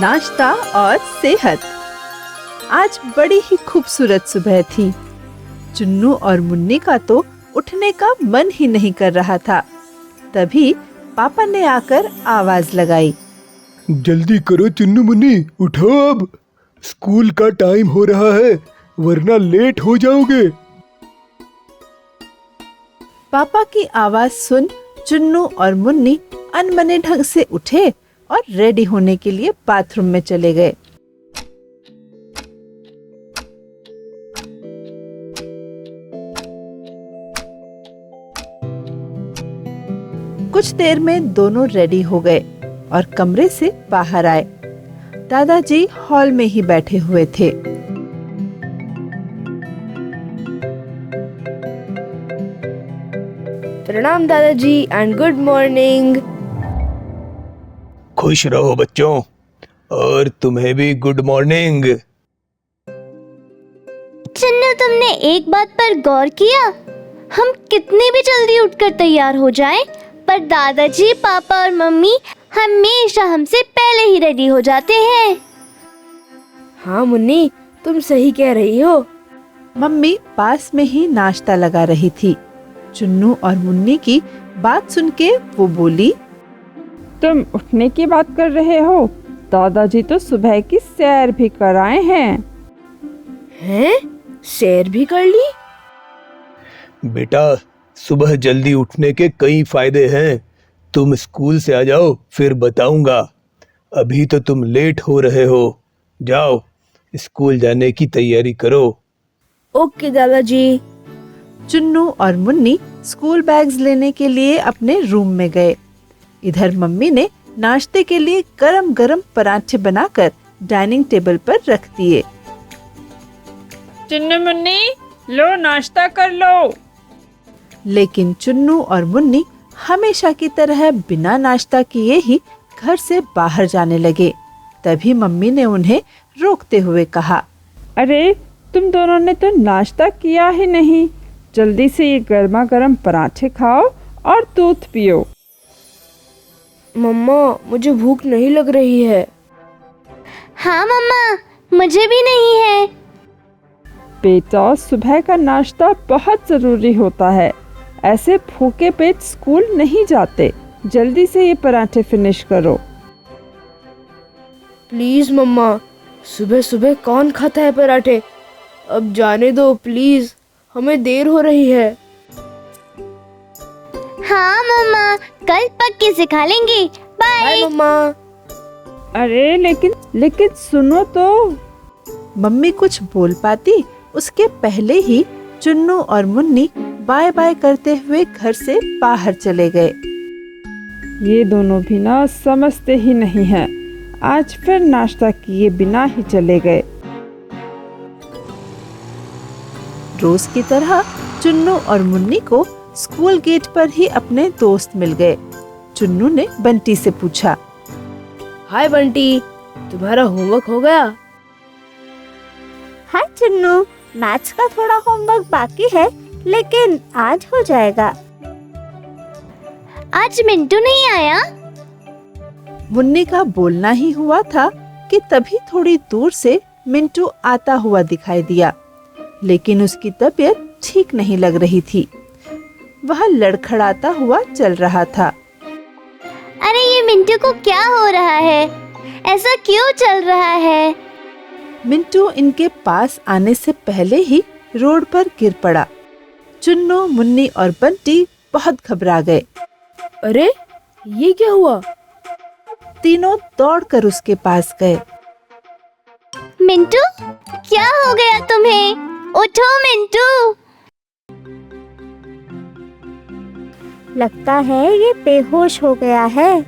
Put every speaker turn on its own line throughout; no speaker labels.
नाश्ता और सेहत। आज बड़ी ही खूबसूरत सुबह थी। चुन्नू और मुन्नी का तो उठने का मन ही नहीं कर रहा था। तभी पापा ने आकर आवाज लगाई,
जल्दी करो चुन्नू मुन्नी, उठो अब, स्कूल का टाइम हो रहा है, वरना लेट हो जाओगे।
पापा की आवाज सुन चुन्नू और मुन्नी अनमने ढंग से उठे और रेडी होने के लिए बाथरूम में चले गए। कुछ देर में दोनों रेडी हो गए और कमरे से बाहर आए। दादाजी हॉल में ही बैठे हुए थे।
प्रणाम दादाजी एंड गुड मॉर्निंग।
खुश रहो बच्चों, और तुम्हें भी गुड मॉर्निंग।
चन्नू, तुमने एक बात पर गौर किया? हम कितनी भी जल्दी उठकर तैयार हो जाएं, पर दादाजी, पापा और मम्मी हमेशा हमसे पहले ही रेडी हो जाते हैं।
हाँ मुन्नी, तुम सही कह रही हो।
मम्मी पास में ही नाश्ता लगा रही थी। चुन्नू और मुन्नी की बात सुन के वो बोली,
तुम उठने की बात कर रहे हो? दादाजी तो सुबह की सैर भी कराए हैं।
हैं? सैर भी कर ली?
बेटा, सुबह जल्दी उठने के कई फायदे हैं। तुम स्कूल से आ जाओ, फिर बताऊंगा। अभी तो तुम लेट हो रहे हो। जाओ, स्कूल जाने की तैयारी करो।
ओके दादाजी।
चुन्नू और मुन्नी स्कूल बैग्स लेने के लिए अपने रूम में गए। इधर मम्मी ने नाश्ते के लिए गरम गरम पराठे बनाकर डाइनिंग टेबल पर रख दिए।
चुन्नू मुन्नी, लो नाश्ता कर लो।
लेकिन चुन्नू और मुन्नी हमेशा की तरह बिना नाश्ता किए ही घर से बाहर जाने लगे। तभी मम्मी ने उन्हें रोकते हुए कहा,
अरे, तुम दोनों ने तो नाश्ता किया ही नहीं। जल्दी से ये गर्मा गर्म पराठे खाओ और दूध पियो।
मम्मा, मुझे भूख नहीं लग रही है।
हाँ मम्मा, मुझे भी नहीं है।
बेटा, सुबह का नाश्ता बहुत जरूरी होता है। ऐसे भूखे पेट स्कूल नहीं जाते। जल्दी से ये पराठे फिनिश करो।
प्लीज मम्मा, सुबह सुबह कौन खाता है पराठे? अब जाने दो प्लीज, हमें देर हो रही है।
हाँ मम्मा, कल पक्के से खा लेंगे। बाय।
बाय मम्मा।
अरे लेकिन सुनो तो।
मम्मी कुछ बोल पाती उसके पहले ही चुन्नू और मुन्नी बाय बाय करते हुए घर से बाहर चले गए।
ये दोनों भी ना समझते ही नहीं हैं। आज फिर नाश्ता किए बिना ही चले गए।
रोज की तरह चुन्नू और मुन्नी को स्कूल गेट पर ही अपने दोस्त मिल गए। चुन्नू ने बंटी से पूछा,
हाय बंटी, तुम्हारा होमवर्क हो गया?
हाँ चुन्नू, मैथ्स का थोड़ा होमवर्क बाकी है, लेकिन आज हो जाएगा।
आज मिंटू नहीं आया?
मुन्नी का बोलना ही हुआ था कि तभी थोड़ी दूर से मिंटू आता हुआ दिखाई दिया, लेकिन उसकी तबीयत ठीक नहीं लग रही थी। वह लड़खड़ाता हुआ चल रहा था।
अरे, ये मिंटू को क्या हो रहा है? ऐसा क्यों चल रहा है?
मिंटू इनके पास आने से पहले ही रोड पर गिर पड़ा। चुन्नू, मुन्नी और बंटी बहुत घबरा गए।
अरे, ये क्या हुआ?
तीनों दौड़कर उसके पास गए।
मिंटू, क्या हो गया तुम्हें? उठो मिंटू।
लगता है ये बेहोश हो गया है।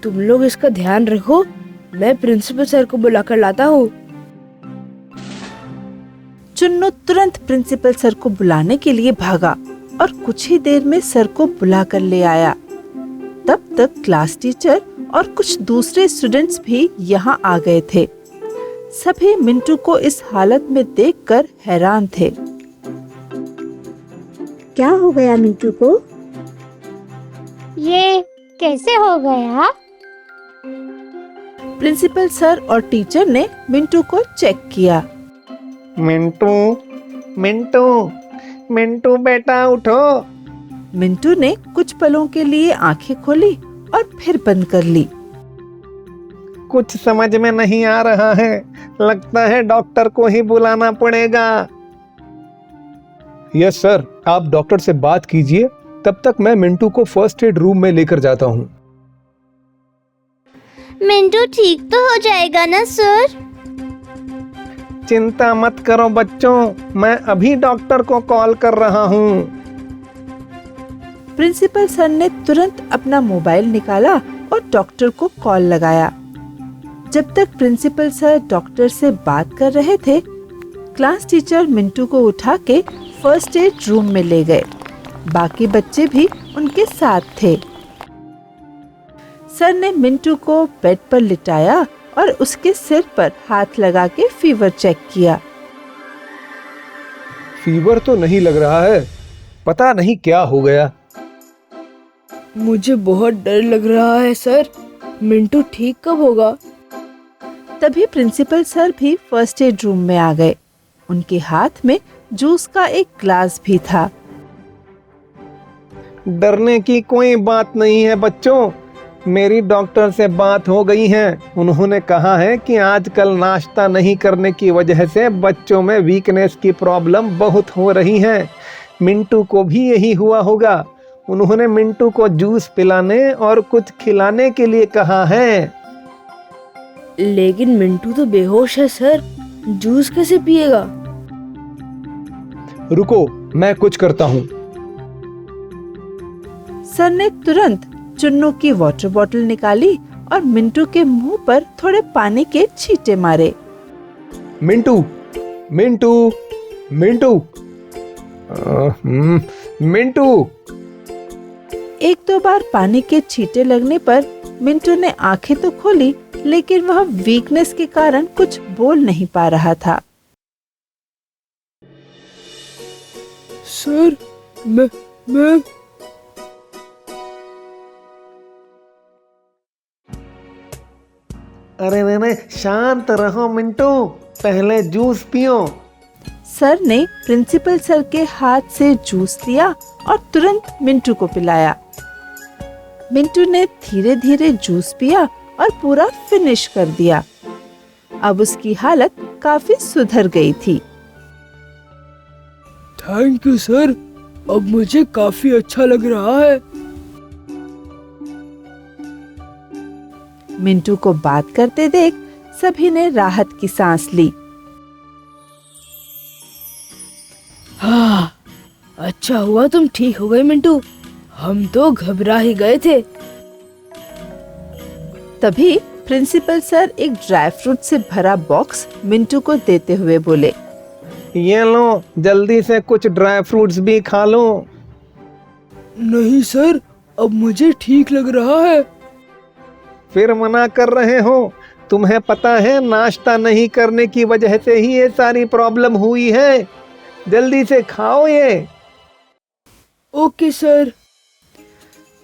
तुम लोग इसका ध्यान रखो, मैं प्रिंसिपल सर को बुलाकर लाता हूँ।
चुन्नू तुरंत प्रिंसिपल सर को बुलाने के लिए भागा और कुछ ही देर में सर को बुलाकर ले आया। तब तक क्लास टीचर और कुछ दूसरे स्टूडेंट्स भी यहाँ आ गए थे। सभी मिंटू को इस हालत में देखकर हैरान थे।
क्या हो गया मिंटू को?
ये कैसे हो गया?
प्रिंसिपल सर और टीचर ने मिंटू को चेक किया।
मिंटू, मिंटू, मिंटू बेटा उठो।
मिंटू ने कुछ पलों के लिए आंखें खोली और फिर बंद कर ली।
कुछ समझ में नहीं आ रहा है, लगता है डॉक्टर को ही बुलाना पड़ेगा।
यस सर, आप डॉक्टर से बात कीजिए, तब तक मैं मिंटू को फर्स्ट एड रूम में लेकर जाता हूँ।
मिंटू ठीक तो हो जाएगा ना सर?
चिंता मत करो बच्चों, मैं अभी डॉक्टर को कॉल कर रहा हूँ।
प्रिंसिपल सर ने तुरंत अपना मोबाइल निकाला और डॉक्टर को कॉल लगाया। जब तक प्रिंसिपल सर डॉक्टर से बात कर रहे थे, क्लास टीचर मिंटू को उठा के फर्स्ट एड रूम में ले गए। बाकी बच्चे भी उनके साथ थे। सर ने मिंटू को बेड पर लिटाया और उसके सिर पर हाथ लगा के फीवर चेक किया।
फीवर तो नहीं लग रहा है, पता नहीं क्या हो गया।
मुझे बहुत डर लग रहा है सर, मिंटू ठीक कब होगा?
तभी प्रिंसिपल सर भी फर्स्ट एड रूम में आ गए। उनके हाथ में जूस का एक ग्लास भी था।
डरने की कोई बात नहीं है बच्चों, मेरी डॉक्टर से बात हो गई है। उन्होंने कहा है कि आजकल नाश्ता नहीं करने की वजह से बच्चों में वीकनेस की प्रॉब्लम बहुत हो रही है। मिंटू को भी यही हुआ होगा। उन्होंने मिंटू को जूस पिलाने और कुछ खिलाने के लिए कहा है।
लेकिन मिंटू तो बेहोश है सर, जूस कैसे पिएगा?
रुको, मैं कुछ करता हूँ।
सर ने तुरंत चुन्नू की वाटर बॉटल निकाली और मिंटू के मुंह पर थोड़े पानी के छींटे मारे।
मिंटू, मिंटू, मिंटू, मिंटू।
एक दो बार पानी के छींटे लगने पर मिंटू ने आंखें तो खोली, लेकिन वह वीकनेस के कारण कुछ बोल नहीं पा रहा था।
सर, मैं
अरे शांत रहो मिंटू, पहले जूस पियो।
सर ने प्रिंसिपल सर के हाथ से जूस लिया और तुरंत मिंटू को पिलाया। मिंटू ने धीरे धीरे जूस पिया और पूरा फिनिश कर दिया। अब उसकी हालत काफी सुधर गई थी।
थैंक यू सर, अब मुझे काफी अच्छा लग रहा है।
मिंटू को बात करते देख सभी ने राहत की सांस ली।
हाँ, अच्छा हुआ तुम ठीक हो गए मिंटू, हम तो घबरा ही गए थे।
तभी प्रिंसिपल सर एक ड्राई फ्रूट से भरा बॉक्स मिंटू को देते हुए बोले,
ये लो, जल्दी से कुछ ड्राई फ्रूट्स भी खा लो।
नहीं सर, अब मुझे ठीक लग रहा है।
फिर मना कर रहे हो? तुम्हें पता है नाश्ता नहीं करने की वजह से ही ये सारी प्रॉब्लम हुई है। जल्दी से खाओ ये।
Okay sir.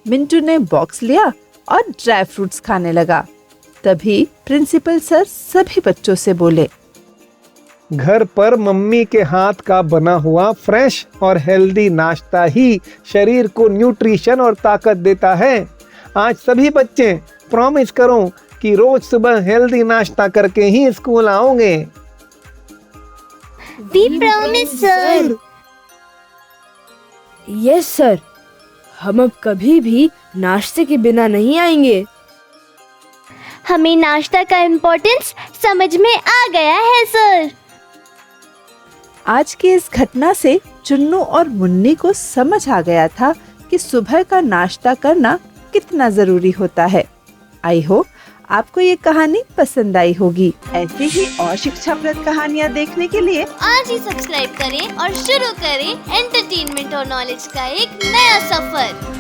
मिंटू ने बॉक्स लिया और ड्राई फ्रूट्स खाने लगा। तभी प्रिंसिपल सर सभी बच्चों से बोले,
घर पर मम्मी के हाथ का बना हुआ फ्रेश और हेल्दी नाश्ता ही शरीर को न्यूट्रिशन और ताकत देता है। आज सभी बच्चे प्रॉमिस करो कि रोज सुबह हेल्दी नाश्ता करके ही स्कूल आओगे।
We promise sir.
Yes sir, हम अब कभी भी नाश्ते के बिना नहीं आएंगे।
हमें नाश्ता का इम्पोर्टेंस समझ में आ गया है सर।
आज की इस घटना से चुन्नू और मुन्नी को समझ आ गया था कि सुबह का नाश्ता करना कितना जरूरी होता है। आई होप आपको ये कहानी पसंद आई होगी। ऐसी ही और शिक्षाप्रद कहानियाँ देखने के लिए
आज ही सब्सक्राइब करें और शुरू करें एंटरटेनमेंट और नॉलेज का एक नया सफर।